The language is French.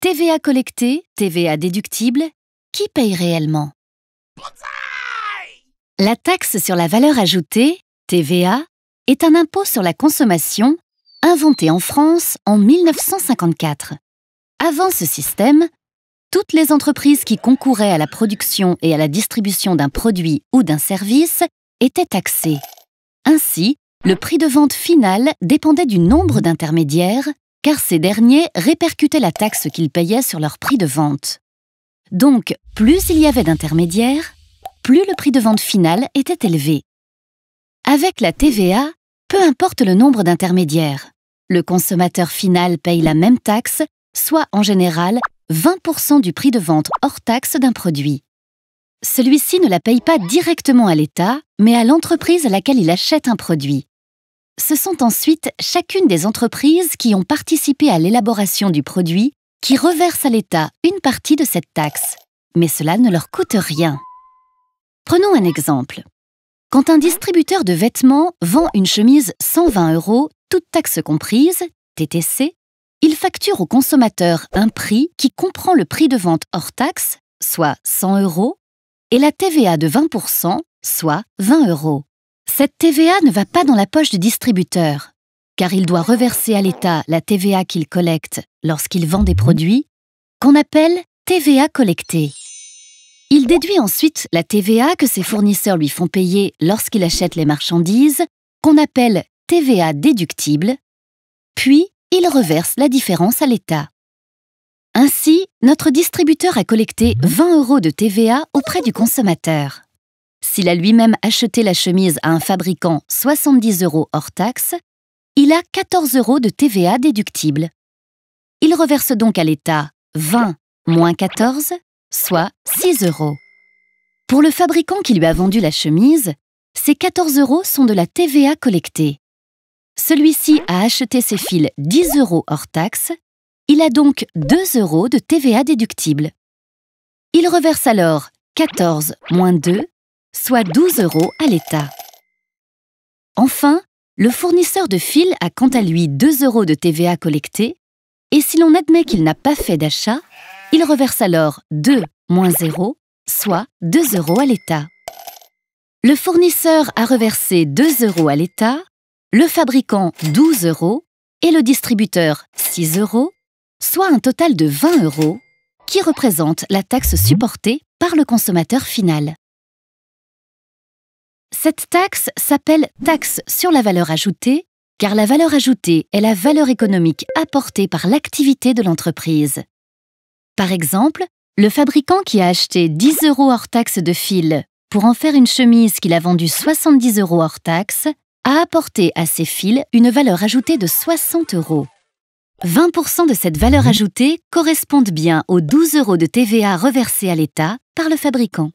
TVA collectée, TVA déductible, qui paye réellement? La taxe sur la valeur ajoutée, TVA, est un impôt sur la consommation inventé en France en 1954. Avant ce système, toutes les entreprises qui concouraient à la production et à la distribution d'un produit ou d'un service étaient taxées. Ainsi, le prix de vente final dépendait du nombre d'intermédiaires, car ces derniers répercutaient la taxe qu'ils payaient sur leur prix de vente. Donc, plus il y avait d'intermédiaires, plus le prix de vente final était élevé. Avec la TVA, peu importe le nombre d'intermédiaires, le consommateur final paye la même taxe, soit en général 20% du prix de vente hors taxe d'un produit. Celui-ci ne la paye pas directement à l'État, mais à l'entreprise à laquelle il achète un produit. Ce sont ensuite chacune des entreprises qui ont participé à l'élaboration du produit qui reversent à l'État une partie de cette taxe, mais cela ne leur coûte rien. Prenons un exemple. Quand un distributeur de vêtements vend une chemise 120 €, toutes taxes comprises, TTC, il facture au consommateur un prix qui comprend le prix de vente hors taxe, soit 100 €, et la TVA de 20%, soit 20 €. Cette TVA ne va pas dans la poche du distributeur, car il doit reverser à l'État la TVA qu'il collecte lorsqu'il vend des produits, qu'on appelle TVA collectée. Il déduit ensuite la TVA que ses fournisseurs lui font payer lorsqu'il achète les marchandises, qu'on appelle TVA déductible, puis il reverse la différence à l'État. Ainsi, notre distributeur a collecté 20 € de TVA auprès du consommateur. S'il a lui-même acheté la chemise à un fabricant 70 € hors taxe, il a 14 € de TVA déductible. Il reverse donc à l'État 20 moins 14, soit 6 €. Pour le fabricant qui lui a vendu la chemise, ces 14 € sont de la TVA collectée. Celui-ci a acheté ses fils 10 € hors taxe, il a donc 2 € de TVA déductible. Il reverse alors 14 moins 2, soit 12 € à l'État. Enfin, le fournisseur de fils a quant à lui 2 € de TVA collectée, et si l'on admet qu'il n'a pas fait d'achat, il reverse alors 2 moins 0, soit 2 € à l'État. Le fournisseur a reversé 2 € à l'État, le fabricant 12 € et le distributeur 6 €, soit un total de 20 € qui représente la taxe supportée par le consommateur final. Cette taxe s'appelle taxe sur la valeur ajoutée, car la valeur ajoutée est la valeur économique apportée par l'activité de l'entreprise. Par exemple, le fabricant qui a acheté 10 € hors taxe de fil pour en faire une chemise qu'il a vendue 70 € hors taxe a apporté à ses fils une valeur ajoutée de 60 €. 20% de cette valeur ajoutée correspondent bien aux 12 € de TVA reversés à l'État par le fabricant.